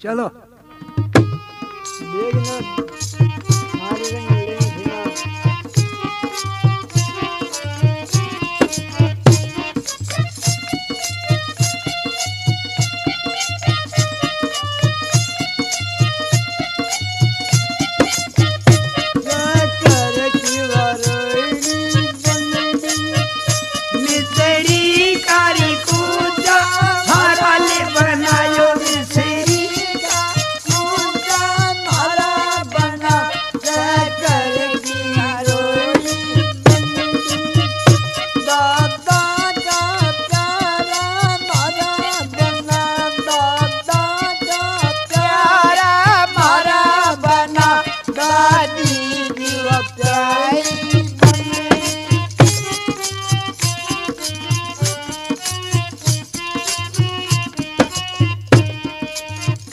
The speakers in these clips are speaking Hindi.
चलो देखना हमारे रंग लेने फिरा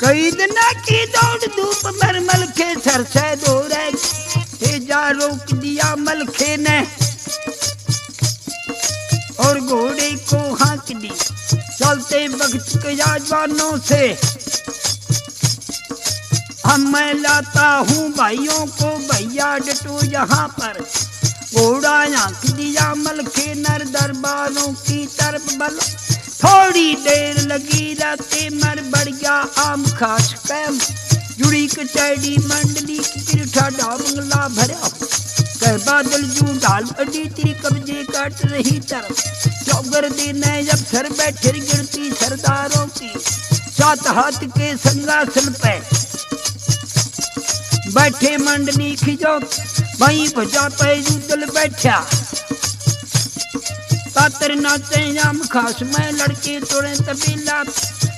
कई दिन की दौड़ धूप मर मलखे सर से दौड़े तेजा रोक दिया मलखे ने और घोड़े को हाँक दी चलते वक्त के जवानों से हम मैं लाता हूँ भाइयों को भैया डटो यहाँ पर घोड़ा हाँक दिया मलखे नर दरबारों की तरफ बल थोड़ी देर लगी रहते मर बढ़ गया आम खास कैम जुड़ी कचैड़ी मंडली की ठाडा बंगला भरा कह बादल जू ढाल अड्डी तेरी कब्जे काट रही तरफ चौगर दिन जब सर बैठे गिरती सरदारों की सात हाथ के संगासन पे बैठे मंडली खिजो वहीं भजा पे जुदल बैठा तातर नाचे जाम खास में लड़के तोड़े तबीला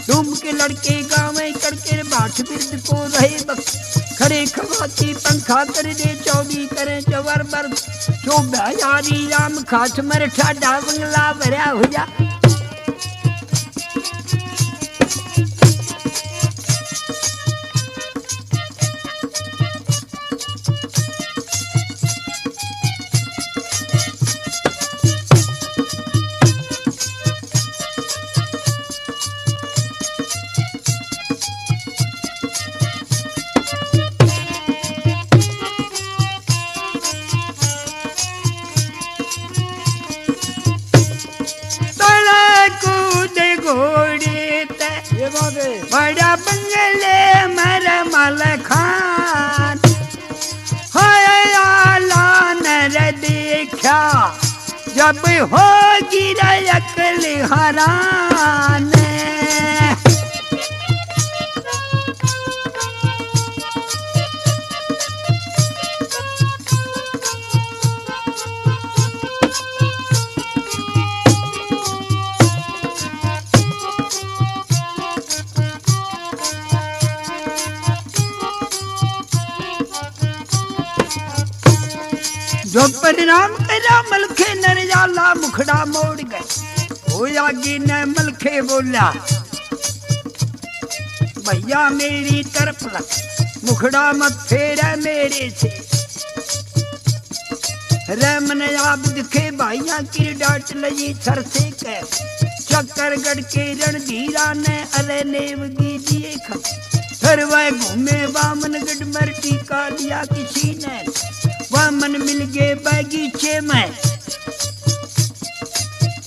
डूब के लड़के गावे करके बाट बिरद को रहे बक खड़े खवाती पंखा कर दे चौड़ी करे चवर बर चौबा यारी राम खास मर ठाडा बंगला भरा हो जा बड़ा बंगले मर मल खान आला नर देखा जब होगी अकल हरान जो परिणाम करा मलखे नरजाला मुखड़ा मोड़ गए हो आगे न मलखे बोला भैया मेरी तरफ लग मुखड़ा मत फेरा मेरे से रमन आप दिखे भाइया की डांट लगी सर से कह चक्करगढ़ के रणधीरा ने अरे नेवगी दिए खा फिर वह घूमे वामनगढ़ मर टीका दिया किसी ने वामन मिल गए बगीचे में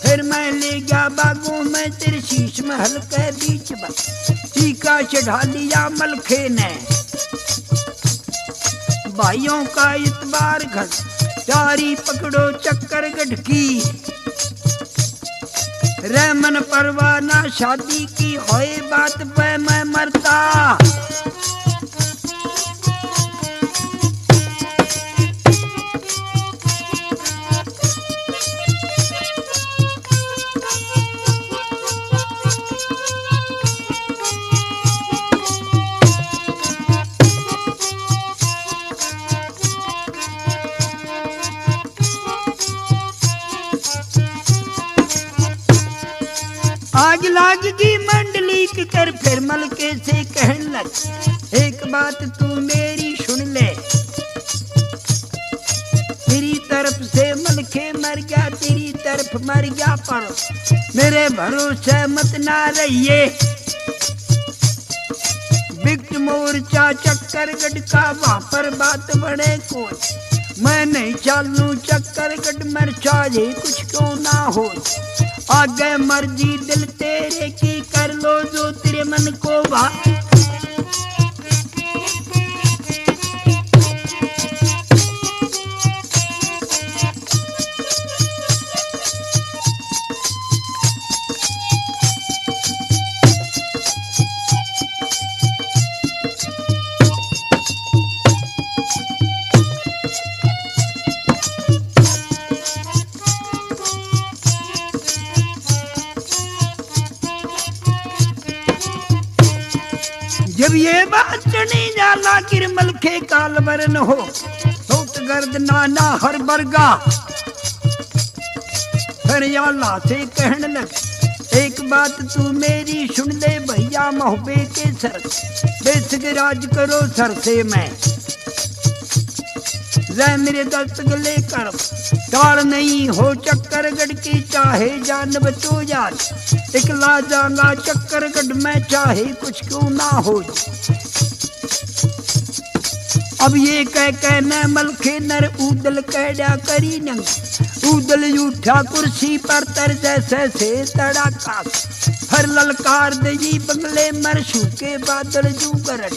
फिर मैं ले गया बागों में तेरे शीश महल के बीच में टीका चढ़ा लिया मलखे ने भाइयों का इतबार घर चारी पकड़ो चक्करगढ़ की रहमन परवाना शादी की होए बात पे मैं मरता आग लागगी मंडली कर फिर मलके से कहन लग एक बात तू मेरी सुन ले तेरी तरफ से मलके मर गया तेरी तरफ मर गया पर मेरे भरोसे मत ना रहिए मोर्चा चक्करगढ़ का, वहां पर बात बड़े कोई। मैं नहीं चालू चक्करगढ़ मर चाहे कुछ क्यों ना हो। आगे मर्जी दिल तेरे की, कर लो जो तेरे मन को भा। जब ये बात चढ़ी जाला किरमल के कालवरन हो, तो गर्द नाना हर बरगा फिर याला से कहने लग, एक बात तू मेरी सुन ले भैया मोहबे के सर, बेसक राज करो सर से मैं रह मेरे दस्त गले कर। टाल नहीं हो चक्करगढ़ की, चाहे जान बचो यार, इकला जाऊंगा चक्करगढ़ में चाहे कुछ क्यों ना हो। अब ये कह न मलखे नर उदल कैडा करी नंग, उदल उठा कुर्सी पर तर जैसे से तड़ाका। हर ललकार दई बंगले मर सूखे बादल जू करन,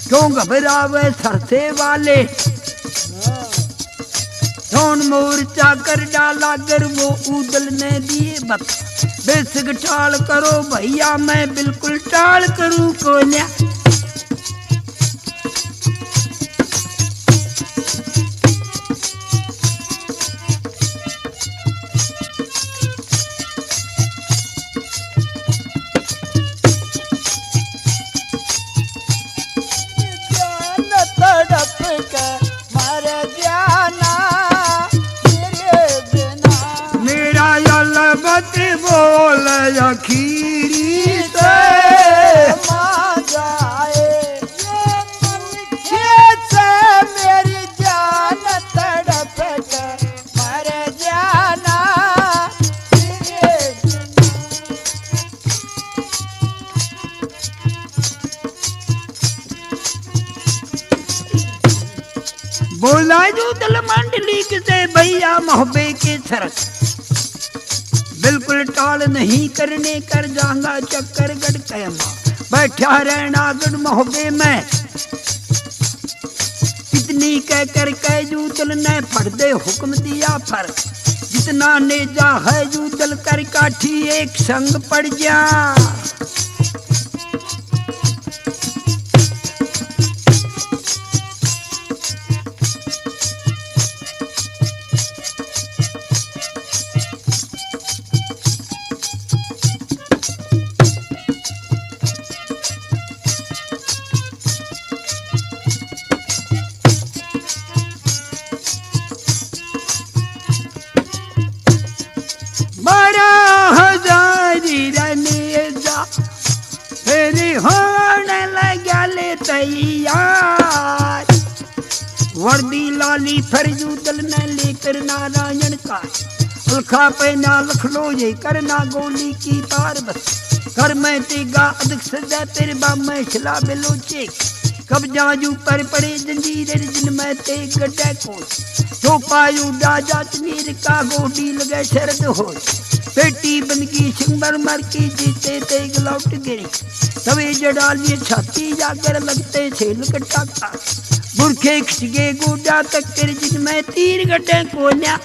क्यों घबरावे सरसे वाले। कौन मोर्चा कर डाला गर वो उदल ने दिए बक, बेसक टाल करो भैया मैं बिल्कुल टाल करूं कोन्या। बोल अखीरी से मां जाए, से मेरी जान तड़प कर मर जाना। बोला जो दल मंडली से भैया मोहबे के सरक, बिल्कुल टाल नहीं करने कर जाऊंगा चक्करगढ़ कैमा। बैठा रहना गढ़ मोहबे में, इतनी कह कर कह जूदल ने फट दे हुक्म दिया फर, जितना नेजा है जूदल कर काठी एक संग पड़ जा। तैयार वर्दी लाली फरजूदल ने लेकर नारायण का, अलखा पे ना लखलो ये करना गोली की तार बस। कर मैं तेगा अदक सजा तेरे बाम में खिला बेलोचे, कब जाजू पर पड़े जंजीर जिन में ते गड्ढे को, तो पायू डाजा चनीर का गोडी लगे शरद हो। पेटी बनगी सिंबर मर की जीते ते गलौट गिरी, तवे जड़ालिए छाती जाकर लगते छेल कटाका। बुरखे खिचगे गोडा तक कर जिनमें तीर गड्ढे कोन्या।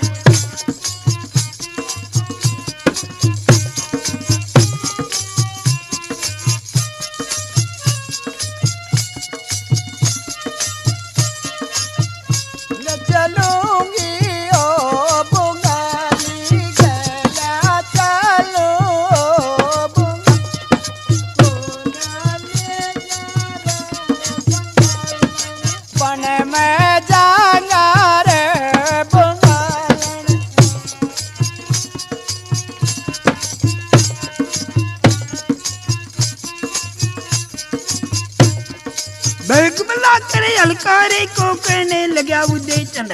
हलकारे को कहने लगा उदय चंद,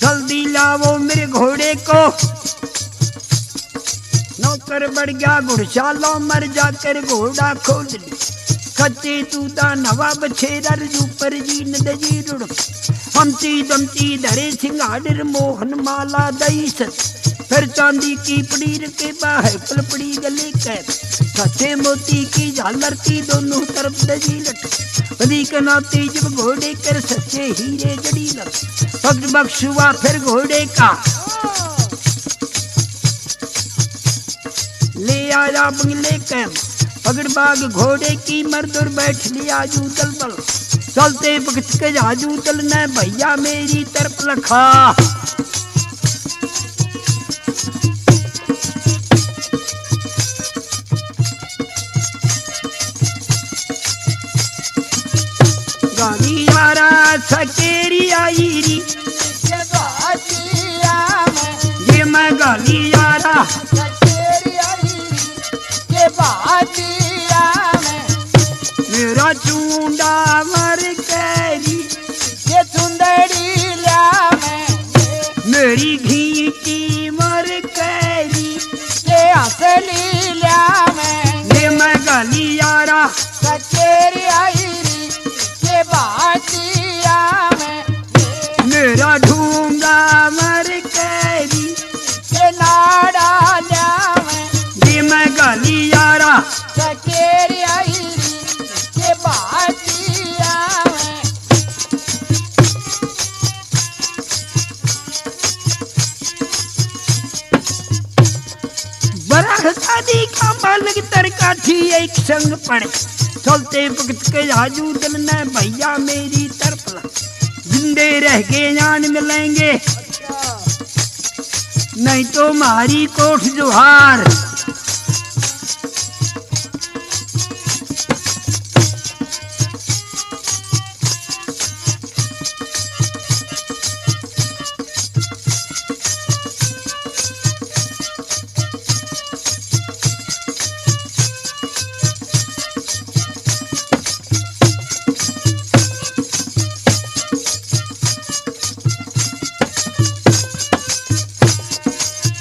जल्दी लाओ मेरे घोड़े को। नौकर बढ़ गया घुड़शाला मर जाकर घोड़ा खोल ली, सच्चे तू दानवा बछेरा ऊपर जी नदजी रुड़ हमती दमती धरे सिंगाड़ मोहन माला दई सत फिर चांदी की पड़ीर के बाहर पलपड़ी गले के सच्चे मोती की झालर की दोनों तरफ दजी लट बदी के नाते जब घोड़े कर सच्चे हीरे जड़ी लट भक्त बख्शुआ फिर घोड़े का ले आया बंगले के पगड़ बाग घोड़े की मर्दुर बैठ लिया जूतल बल चलते भक्त के जूतल ने भैया मेरी तरफ लखा गाली यारा सकेरी आई री ये मैं गाली यारा मेरा चूंडा मर कैरी ये चुंदड़ी ल्या में मेरी घीटी मर कैरी ये असली ल्या में ये मैं गाली यारा सचेरी आईरी ये बातिया में मेरा ढूंगा मर कैरी ये नाड़ा ल्या में ये मैं गाली यारा सचेरी आईरी ये बातिया में बरह शादी का मालिक तरकाठी एक संग पड़े चलते भक्त के जूतल ने भैया मेरी तरफ ला जिंदे रह के जान मिलेंगे नहीं तो मारी कोठ जुहार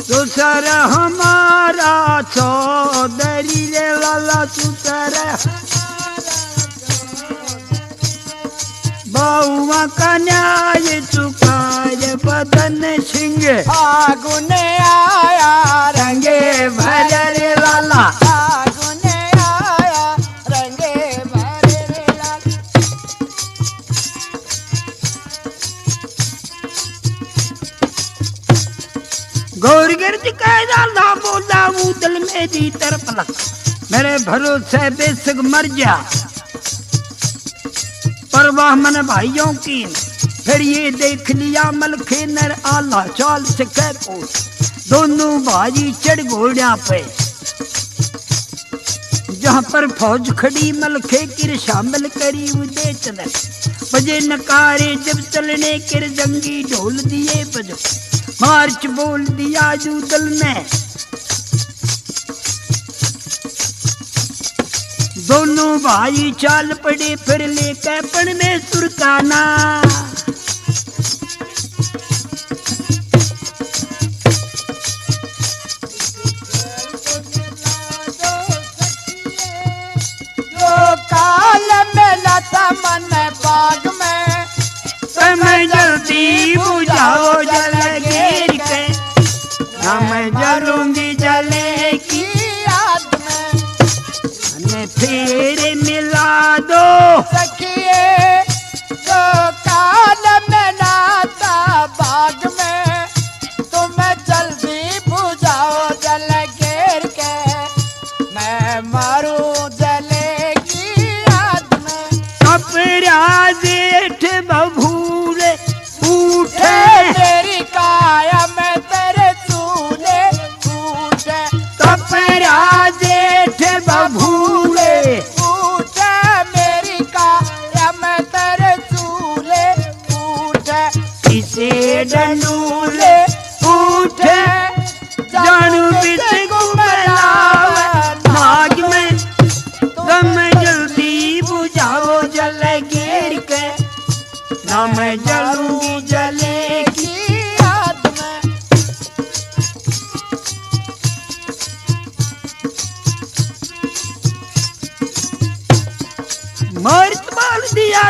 तो सर हमारा चौधरी रे लाला सुतर बहुआ का न्याय चुकाए बदन सिंह फागुन आया रंगे भर रे लाला फागुन आया रंगे भरे रे लाल गौर गिरज का लाला बोला ऊदल मेरी तरफ लग मेरे भरोसे बेसग मर जा परवाह मन भाइयों की फिर ये देख लिया मलखे नर आला चाल से कह पोस दोनों भाई चढ़ घोड़िया पे जहाँ पर फौज खड़ी मलखे किर शामिल करी उदय चले बजे नकारे जब चलने किर जंगी ढोल दिए बजो मार्च बोल दिया जूदल ने दोनों भाई चाल पड़े फिर लेकर पण में सुरकाना काल में लता मन बाग में समय जल्दी बुझाओ जल गिर के ना मैं जलूंगी जले की याद में फिर मिला दो सखिए तो काल में लाता बाग में तुम जल्दी बुझाओ जल गिर के मैं मरूं जले की याद में कपड़ा जेठ बबूले उठे तेरी काया में तेरे चूल्हे उठे कपड़ा जेठ बबूले उठे मेरी काया में तेरे चूल्हे उठे इसे डनूले उठे जानू बित गुमरावे भाग में तुम जल्दी बुझाओ जल गिर के ना मैं जलूंगी जले की की याद में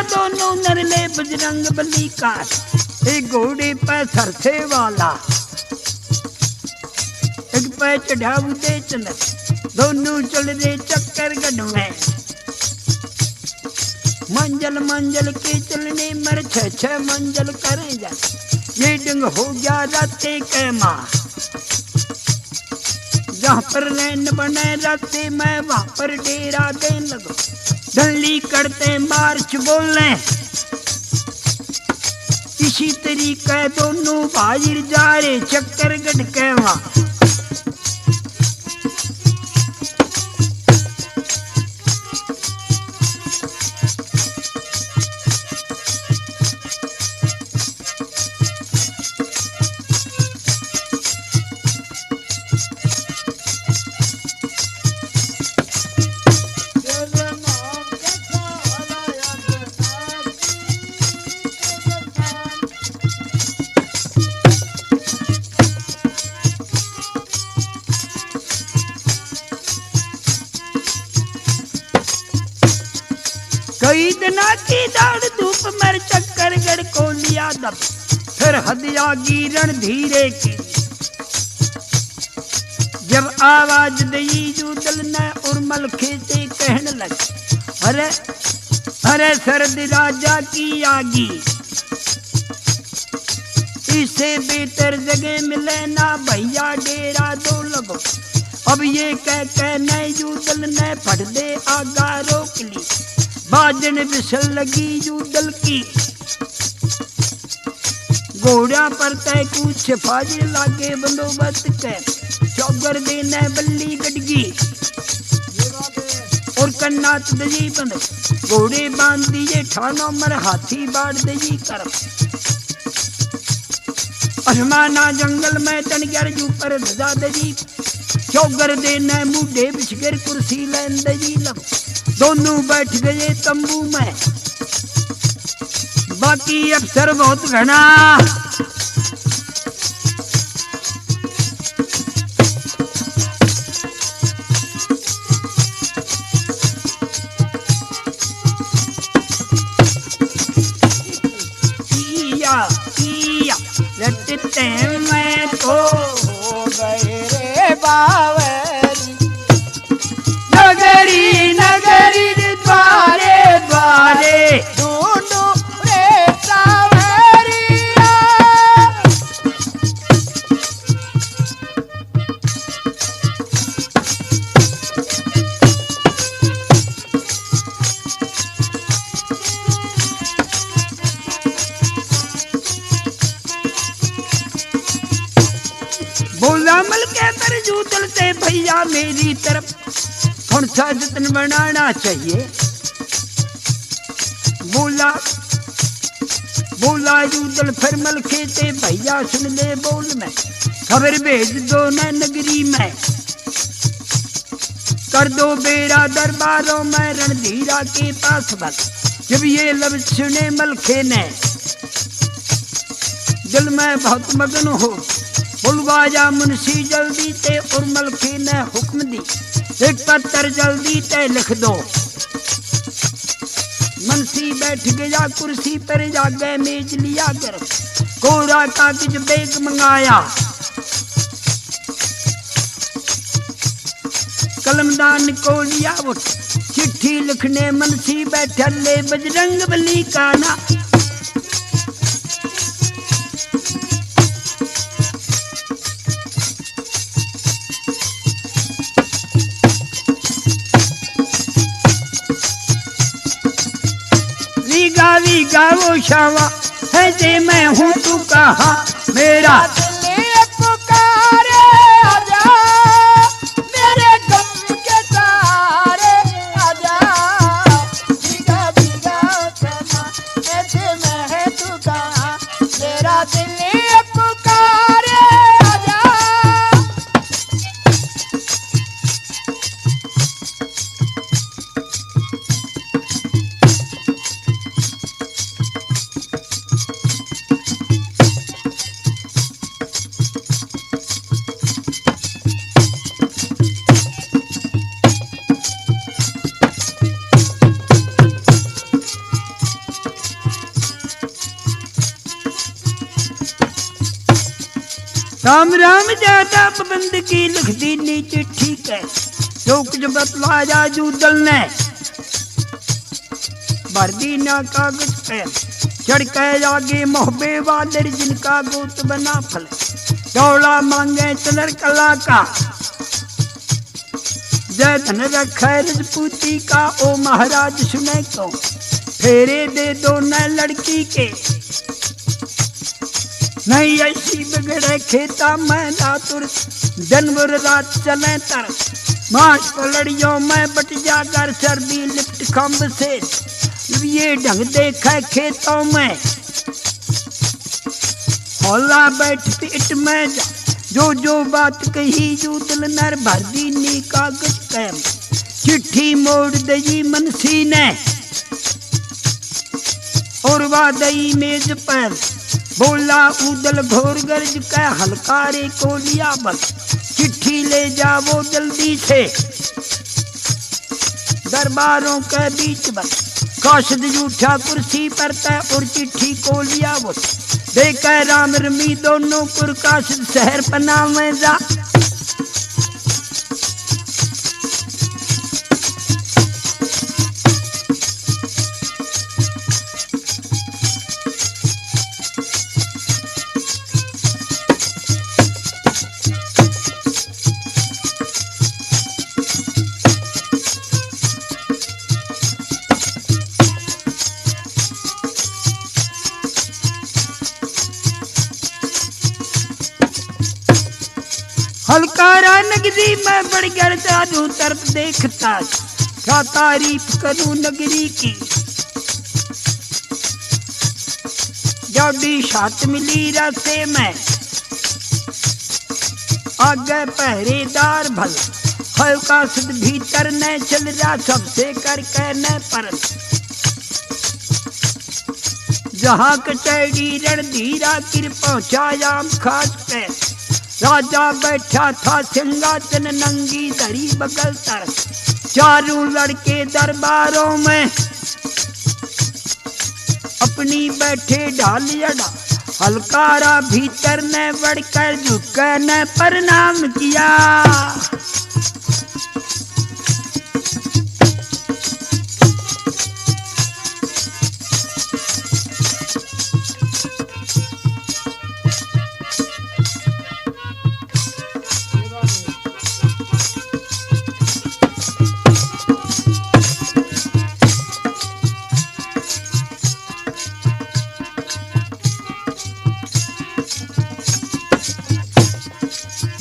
दोनों नरले बजरंग बली का, एक घोड़े पे सरसे वाला, एक पे चढ़ा उदय चंद्र, दोनों चल रहे चक्कर गढ़ में। मंजिल मंजिल के चलने मर छह मंजिल करे जा, ये डंग हो गया राते के माँ। जहाँ पर लैंड बने राते मैं वहाँ पर डेरा देने लगो, डंडी करते मार्च बोले। इसी तरीके दोनों बाहर जा रहे चक्कर गढ़ के वहाँ। कई दिना की दाड़ धूप मर चक्कर गढ़ को लिया दब, फिर हदिया गिरण धीरे की। जब आवाज दई जूदल ने उर्मल खेते कहने लगे, अरे अरे सरद राजा की आगी, इससे बेहतर जगह मिले ना भैया डेरा दो लगो। अब ये कह नए जूदल ने फट दे आगा रोक ली, बाजन बिसल लगी जूदल की। घोड़ा पर तय कुछ फाजिल लागे बंदोबस्त के, चौगर देने बल्ली गडगी और कन्नात दजी बंद, घोड़े बांध दिए ठानो मर हाथी बाढ़ दजी कर। असमाना जंगल में तनगर जू पर धजा दजी, चौगर देने मुढ़े बिछकर कुर्सी लेन दजी लब। दोनों बैठ गए तंबू में, बाकी अफसर बहुत घना। रटते मैं तो हो गए रे बावरी, नगरी नगरी द्वारे द्वारे ढूंढू रे सावरिया। बोला मल के कर जूदल से भैया मेरी तरफ कौन सा जतन बनाना चाहिए। बोला बोला जूदल फिर मल खेते भैया सुन ले बोल में, खबर भेज दो न नगरी में, कर दो बेड़ा दरबारों में रणधीरा के पास बल। जब ये लब सुने मलखे ने दिल में बहुत मगन हो, बुलवाया मुंशी जल्दी ते और मलखे ने हुक्म दी, एक पत्थर जल्दी ते लिख दो। मुंशी बैठ गया कुर्सी पर, जागे मेज लिया कर, कोरा कागज बेग मंगाया, कलमदान को लिया उठ, चिट्ठी लिखने मुंशी बैठा ले बजरंग बली का ना। वीगा वो शावा है जे मैं हूँ तू कहा मेरा दिल पुकारे आजा, मेरे गम के तारे आजा। भीगा भीगा समा ऐसे में है तू कहाँ, मेरा दिल पुकारे आजा। राम राम ज्यादा पाबंद की लिख दी नी चिट्ठी के जो कुछ बतलाया जूदल ने भर दी ना कागज पे चढ़ के आगे मोहबे वाले जिनका गोत बना फल डोला मांगे चलर कला का जय धन रखे रजपूती का ओ महाराज सुने को फेरे दे दो न लड़की के नहीं ऐसी बिगड़े खेता में रातुर जनवर रात चले तर माश पलड़ियों में बट जाकर सर्दी लिप्ट खम्ब से ये ढंग देखा खेतों में हौला बैठ पेट में जो जो बात कही जूतल नर भर दी नी कागज कैम चिट्ठी मोड़ दई मनसी ने और वादई मेज पर बोला उदल घोर गर्ज का हलकारे को लिया बस चिट्ठी ले जाओ जल्दी से दरबारों के बीच बस काशद उठा कुर्सी पर तय और चिट्ठी को लिया वो देखा राम रमी दोनों कुर काशद शहर पना में जा हलकारा नगरी में बड़ गड़ चारों तरफ देखता क्या तारीफ करूं नगरी की जौडी शात मिली रास्ते में आगे पहरेदार भल है कासद भीतर न चल रहा सबसे करके न पर जहाँ कचैड़ी रणधीरा किर पहुँचायाम खास पे राजा बैठा था सिंहासन नंगी धरी बगल तर चारों लड़के दरबारों में अपनी बैठे ढाल अड़ा हलकारा भीतर ने बढ़कर झुके ने प्रणाम किया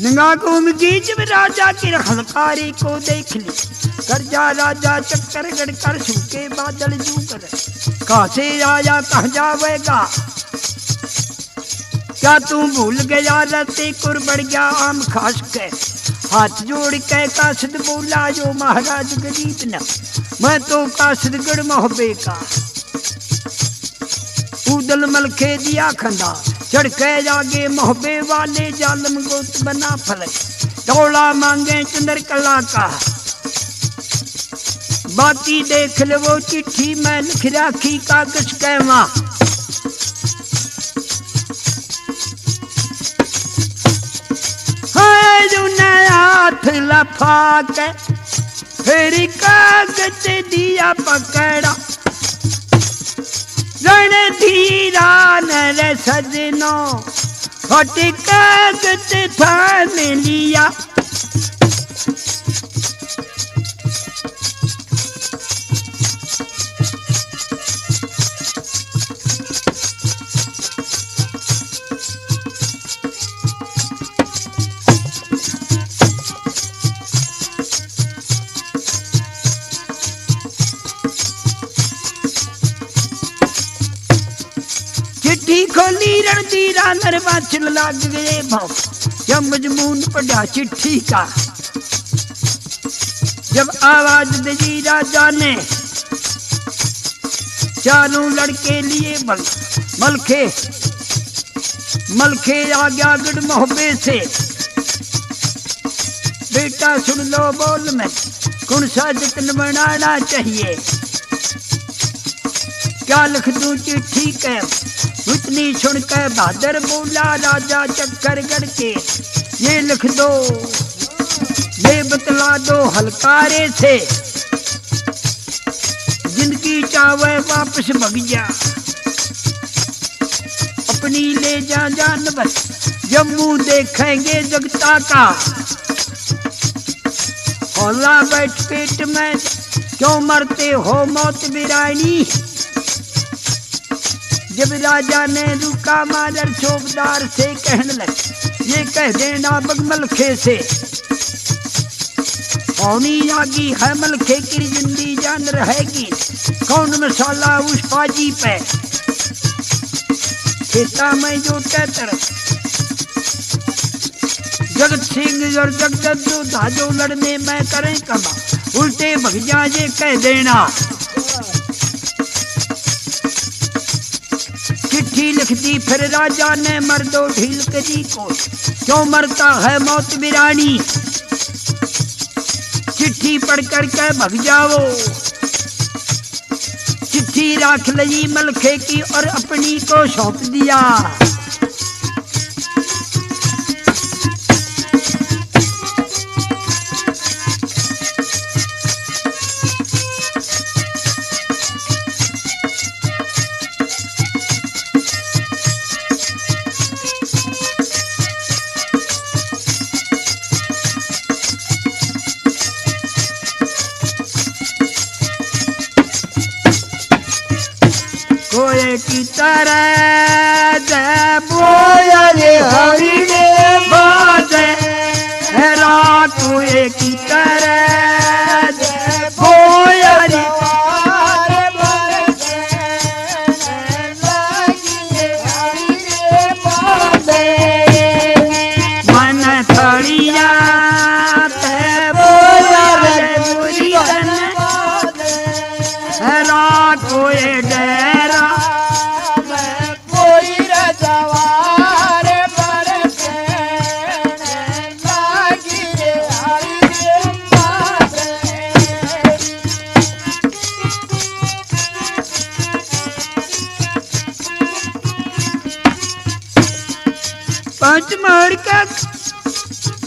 नंगा घूम की जब राजा के हलकारी को देख ली कर जा राजा चक्कर गड़कर सूखे बादल जू कर कहाँ से आया कहाँ जावेगा क्या तू भूल गया रते कुर बढ़ गया आम खास के हाथ जोड़ के कासद बोला जो महाराज गरीब न मैं तो कासदगढ़ मोहबे का उदल मलखे दिया खंदा चढ़ के जागे मोहबे वाले जालम गोत बना फल डोला मांगे चंद्र कला का बाती देख ले वो चिट्ठी में लिख राखी कागज कहवा हाथ लफा के फिर कागज दिया पकड़ा रणधीरा नर सजनो हट कागज थान लिया चिट्ठी खोली रणधीरा नरवा चिल लाग गए भाव जब मजमून पढ़ा चिट्ठी का जब आवाज दी राजा ने चारों लड़के लिए बल मलखे मलखे आ गया गढ़ मोहबे से बेटा सुन लो बोल में कौन सा जतन बनाना चाहिए क्या लिख दूं चिट्ठी के उतनी सुन के बहादुर बोला राजा चक्करगढ़ के, ये लिख दो, ये बतला दो हलकारे से, जिनकी चावे वापस भग जा, अपनी ले जा जान बस, जम्मू देखेंगे जगता का, हौला बैठ पेट में क्यों मरते हो मौत बिरानी। जब राजा ने रुका मादर चौबदार से कहने लगे, ये कह देना बगमलखे से, औनी आगी है मलखे की जिंदी जान रहेगी, कौन मसाला उस पाजी पे, खेता में जो तेतर, जगत सिंह और जगदत्तु धाजो लड़ने में करें कमा, उल्टे भग जाए कह देना। चिट्ठी लिख दी फिर राजा ने मर्दो ढील कदी को, क्यों मरता है मौत बिरानी, चिट्ठी पढ़ कर के भग जाओ। चिट्ठी राख लगी मलखे की और अपनी को सौंप दिया। कोई की तरह जय बोले हरि ने बाजे, रात कोई की तरह जय बोले मन थड़िया ते बोले बुरी रात कोई डेरा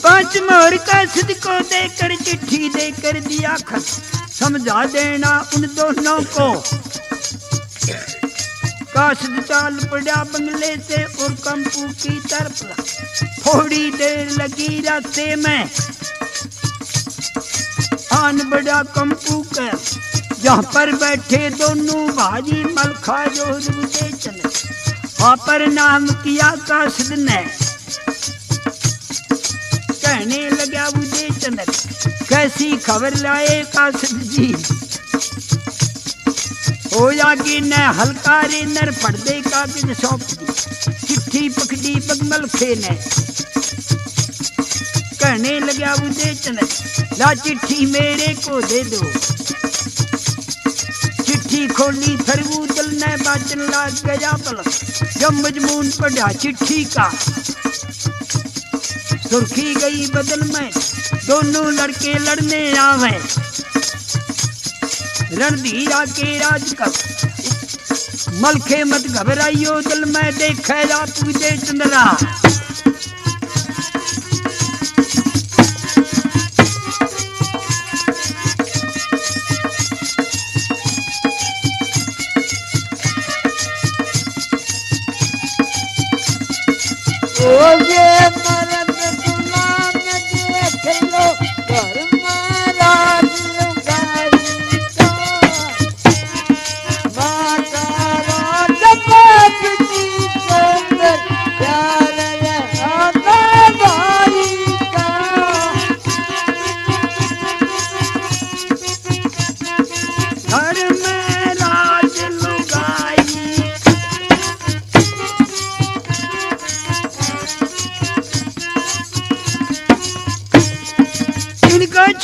पांच मोहर का सिद्ध को देकर चिट्ठी देकर दिया खत, समझा देना उन दोनों को। कासिद चाल पड़ा बंगले से और कंपू की तरफ, थोड़ी देर लगी रास्ते में, आन बड़ा कंपू का, जहाँ पर बैठे दोनों भाजी मलखा जो चले, वहाँ पर नाम किया कासिद ने, कहने लगा उदय चंद्र, कैसी खबर लाए कासिद जी, होया कि न हलकारे नर पर्दे कागज सौंप दी, चिट्ठी पकड़ी बगमलखे ने, कहने लगा उदय चंद्र, ला चिट्ठी मेरे को दे दो। चिट्ठी खोली फिर उदल ने बाचन लाग गया पलक, जब मजमून पढ़ा चिट्ठी का, सुर्खी गई बदल में, दोनों लड़के लड़ने आवे, रणधीरा के राज का, मलखे मत घबराइयो दिल में देखेगा तुझे चंद्रा।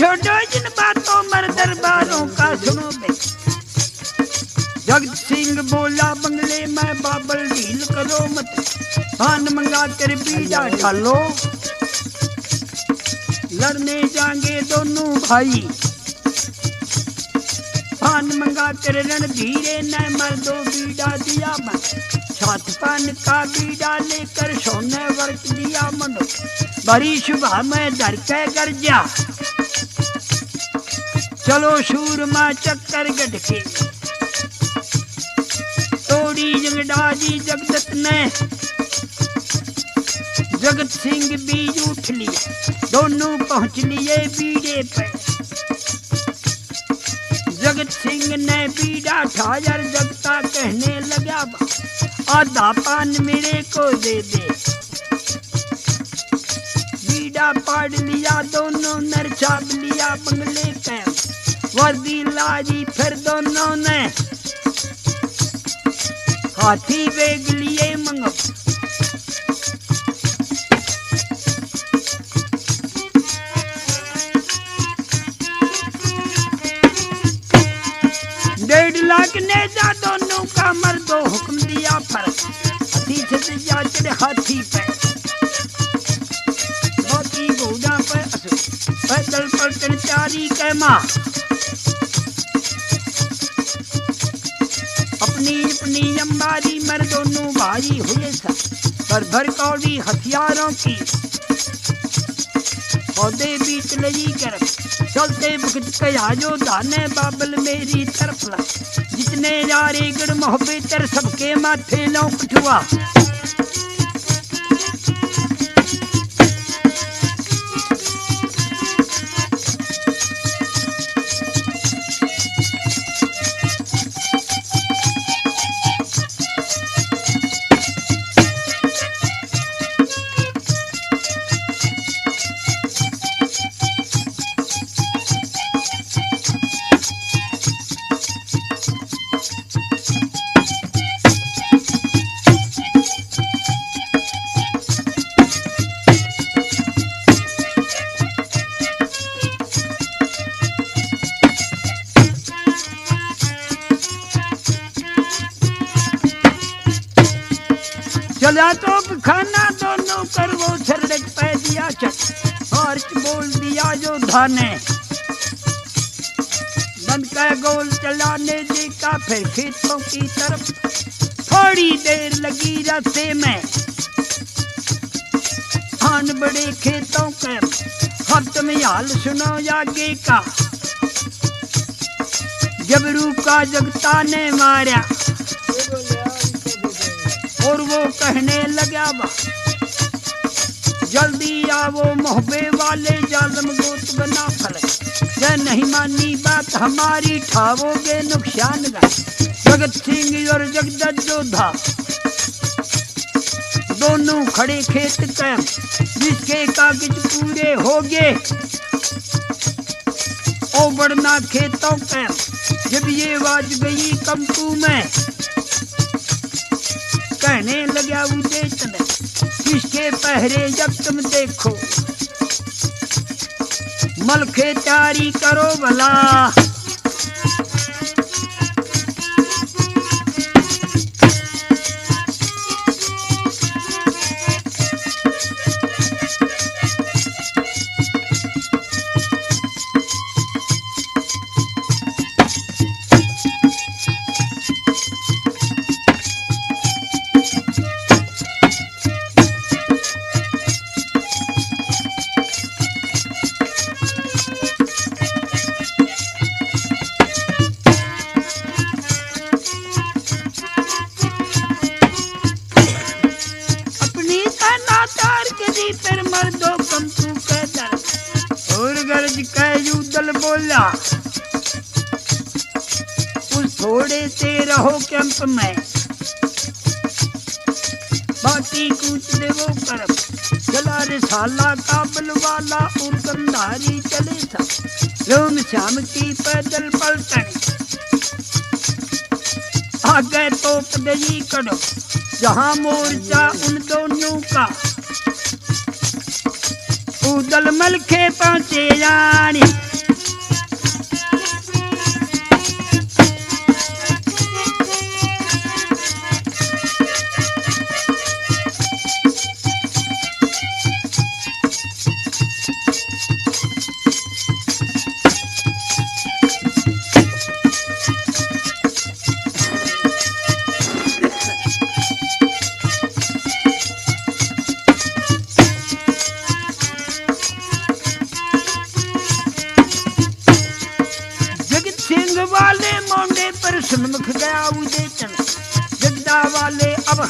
छोड़ो जिन बातों मर दरबारों का सुनो बे। जगत सिंह बोला बंगले में बाबल ढील करो मत, पान मंगा कर बीजा डालो, लड़ने जाएंगे दोनों भाई, पान मंगा कर रणधीरे ने मर्दों बीड़ा दिया मैं, छात पर कान का बीड़ा लेकर सोने वर्क दिया मनो बड़ी सुबह में धर के गर्जा चलो सूरमा चक्कर गढ़के तोड़ी जंगडाजी जगदत्त ने जगत सिंह बीज उठ लिया दोनों पहुंच लिए बीड़े पे जगत सिंह ने बीड़ा ठाया जगता कहने लगा आधा पान मेरे को दे दे बीड़ा पाड़ लिया दोनों ने छाप लिया बंगले के वर्दी लाजी फिर दोनों ने हाथी बेग लिए मंगो लाख ने जा दोनों का मर्दो हुक्म दिया फर्क हाथी से जा चढ़े हाथी पे हाथी घोड़ा पे असु पैदल पलटन चारी के माँ अपनी अपनी अंबारी मर दोनों भाई हुए सब भर कौड़ी हथियारों की पौधे बीच लगी कर चलते वक्त कया जो दाने बाबल मेरी तरफ ला जितने यारे गढ़ मोहब्बत सबके माथे लो कठुआ चला तो खाना दोनों कर वो सरडक पे दिया चट और बोल दिया जो धाने बंद का गोल चलाने देखा फिर खेतों की तरफ थोड़ी देर लगी रास्ते में आन बड़े खेतों के हाथ में हाल सुनो आगे का जबरू का जगता ने मारा और वो कहने लगा जल्दी आओ मोहब्बे वाले जालम गोत बना फल ये नहीं मानी बात हमारी ठावोगे नुकसान का जगत सिंह और जगदत्त जोधा दोनों खड़े खेत के जिसके कागज पूरे हो गए ओ बढ़ना खेतों के जब ये आवाज गई कंपू में कहने लगा उदय चंद किसके पहरे जब तुम देखो मलखे तारी करो भला बोला उस थोड़े से रहो कैंप में बाकी कूच दे वो करब चला रिसाला काबल वाला और कंधारी चले था रोम श्याम की पैदल पलटन आगे तोप गई करो जहां मोर्चा उन दोनों का उदल मलखे पहुंचे जानी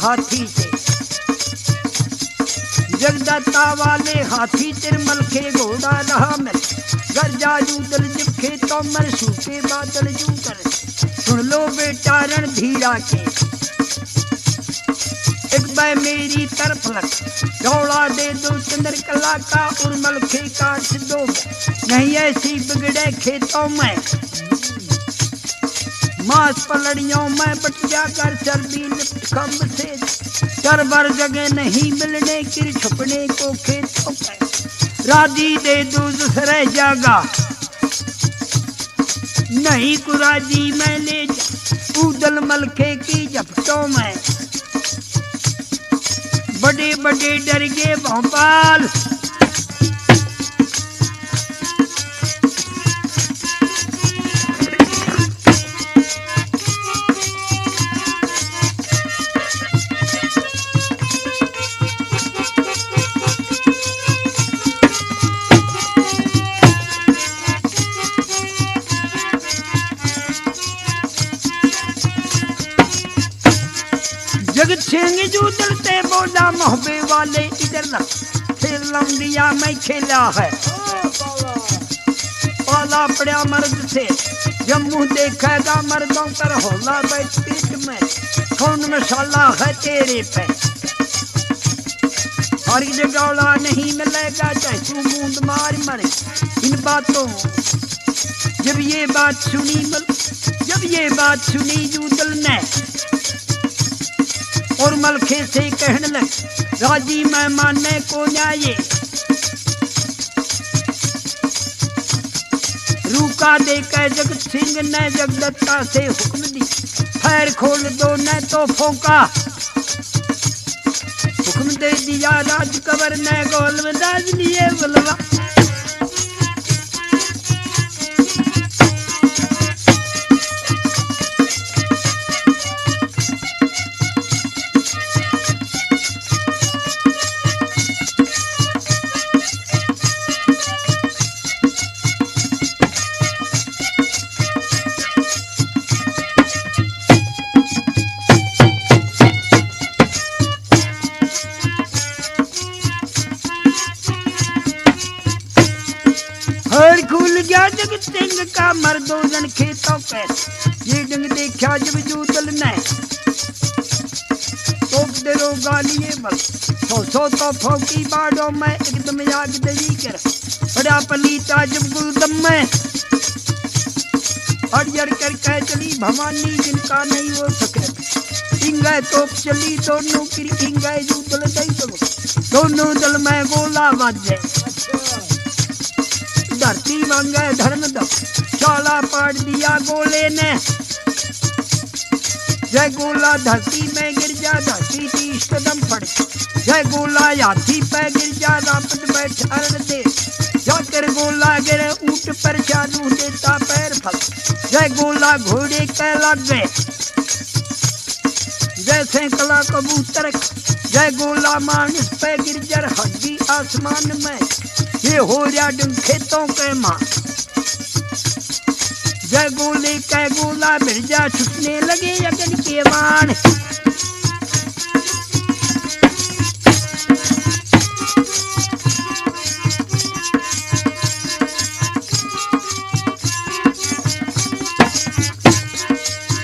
हाथी से। जगदत्ता वाले हाथी तिरमल के घोड़ा रहा मिल, गर्जा जूदल जब खेतों में सूखे बादल जूकर। सुन लो बेटा रणधीरा के एक बार मेरी तरफ लग, दौड़ा दे दो चंद्रकला का उर्मल के काट दो, नहीं ऐसी बिगड़े खेतों में मांस पलड़ियों में बट जाकर चर्बी खम्ब से। चरबर जगह नहीं मिलने की छुपने को खेतों में, राजी दे दो दूसरे जागा नहीं कुराजी में ले जा उदल मलखे की झपटों में। बड़े बड़े डर गए भोपाल जगत सिंह जूदलते बोला मोहबे वाले इधर न खेल लंबिया में खेला है। पाला पड़ा मर्द से जब मुँह देखेगा मर्दों पर होला बैठ पीठ में, कौन मसाला है तेरे पे हर जगह नहीं मिलेगा चाहे तू मूंद मार मरे। इन बातों जब ये बात सुनी जूदल ने और मलखे से कहने लग, राजी मैं मानने को न्याय। रूका देकर जगत सिंह ने जगदत्ता से हुक्म दी, खैर खोल दो न तो फोका। हुक्म दे दिया राजकबर ने गोल में दाज लिए बुलवा। खुल गया जगत सिंह का मर्दों जन खेतों पे। ये डंग देखा जब जूदल ने तो दरो गालिए बल सो तो फौकी बाड़ों में एकदम याद दई कर बड़ा पलीता जब गुलदम में अड़जड़ कर कह चली भवानी जिनका नहीं हो सके। इंगे तोप चली दोनों की इंगे जूदल दई दोनों दल में गोला बाजे धरती मांगे धर्म दब चाला पाट दिया गोले ने। जय गोला धरती में गिर जा धरती 30 कदम पड़, जय गोला हाथी पे गिर जा रापट बैठ अरण दे, जाकर गोला गिरे ऊंट पर चालू देता पैर फल, जय गोला घोड़े के लग गए जैसे कला कबूतर, जय गोला मानस पे गिर जर हड्डी आसमान में। ये हो रहा डंग खेतों के मां, जय गोले कै गोला बिरजा छुटने लगे अगन के बाण।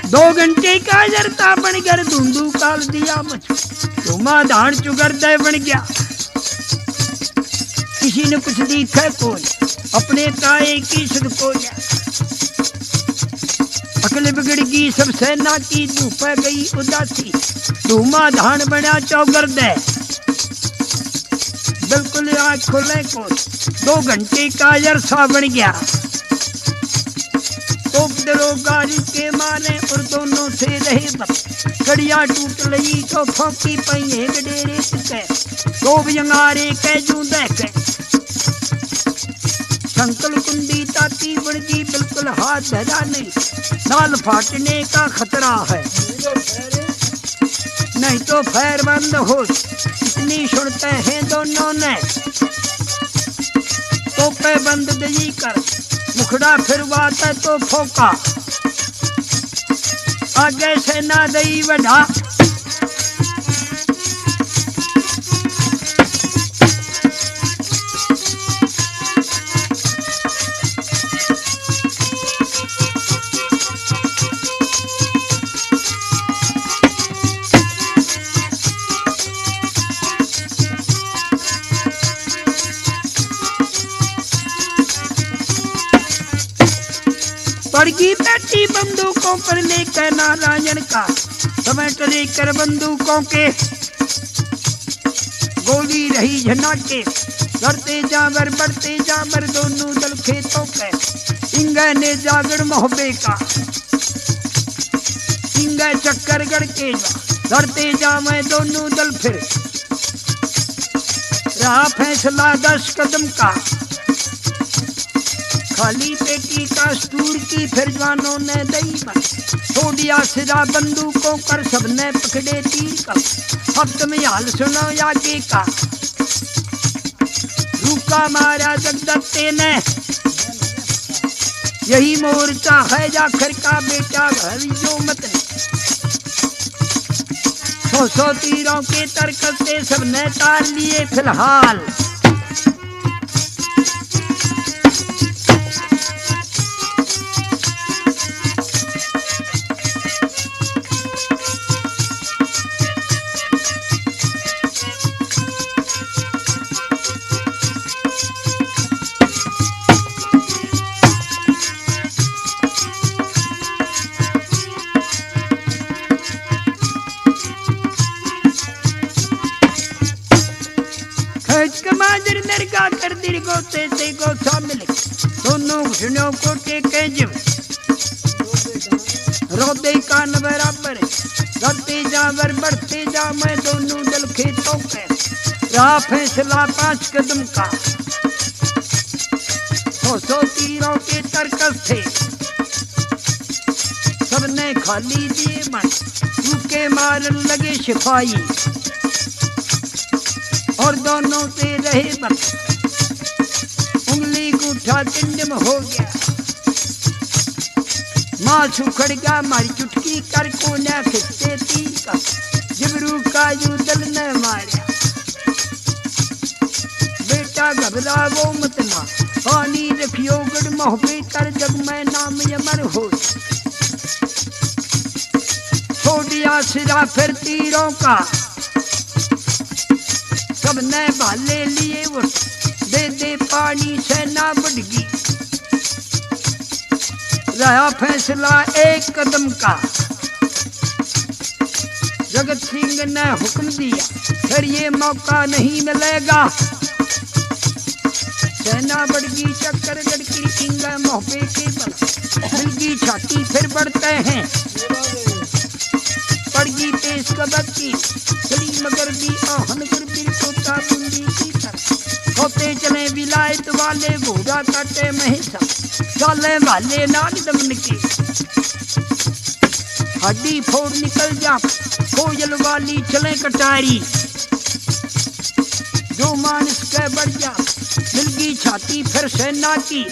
दो घंटे का जरता बन कर धुंधू काल दिया मच, धुमा धान चुगर दे बन गया। किसी ने कुछ दिखा कौन अपने ताए की सुध को जा, अकल बिगड़ गई सब सेना की धूप गई उदासी, धूमा धान बना चौगर दे बिल्कुल आँख खोले कौन। 2 घंटे का अरसा बन गया तो दरोगारी के मारे और दोनों से रहे बस, कड़िया टूट लई तो फौकी पहिए गडेरे के तो बिंगारे के जू देखे संकल कुंडी ताती बड़गी बिल्कुल हाथ धरा नहीं, नाल फाटने का खतरा है नहीं तो फैर बंद हो। इतनी सुनते हैं दोनों ने तो पे बंद दई कर मुखड़ा फिरवाता तो फोका, आगे से ना दई बढ़ा बंदूकों पर लेकर नारायण का समय टले कर बंदूकों के गोली रही झनाटे बढ़ते जावर दोनों दल खेतों के इंगे ने जागड़ मोहब्बे का इंगे चक्कर गढ़ के लड़ते जावे दोनों दल फिर रहा फैसला 10 कदम का खाली पेटी का स्टूर की फिर जवानों ने दई बन छोड़िया सिरा बंदूकों कर सबने पकड़े तीर का अब तुम हाल सुनो आगे का रूका मारा जगदत्ते ने यही मोर्चा है जाखर का बेटा घर जो मत ने 100 तीरों के तरकते सबने तार लिए फिलहाल कर दिल गोते से गोथा मिले दोनों घुटनों को टेके जिम रोदे कान बराबर बढ़ते जावर बढ़ते जा मैं दोनों दल खेतों के रहा फैसला 5 कदम का 100 तीरों के तरकस थे सबने खाली दिए मन सूखे मारन लगे सिपाही और दोनों से रहे बस उंगली गूठा टिंडम हो गया माँ सुखड़ गया मारी चुटकी कर कोना खिंचते तीर का जिबरू का यू दल ने मारा बेटा घबरा वो मत ना पानी रखियो गढ़ मोहब्बे कर जग मैं नाम यमर हो छोड़िया सिरा फिर तीरों का सबने भाले लिए वो दे पानी से ना बढ़गी रहा फैसला 1 कदम का जगत सिंह ने हुक्म दिया फिर ये मौका नहीं मिलेगा सेना बढ़गी चक्कर गड़की इंगा मोहब्बे के बल मिलगी छाती फिर बढ़ते हैं पड़गी तेज कदम की चली मगर दी आहन कर बिर कोता मुंडी की तरफ होते चले विलायत वाले घोड़ा काटे महिषा चाले वाले नाग दमन की हड्डी फोड़ निकल जा कोयल वाली चले कटारी जो मानस के बढ़ जा मिलगी छाती फिर सेना की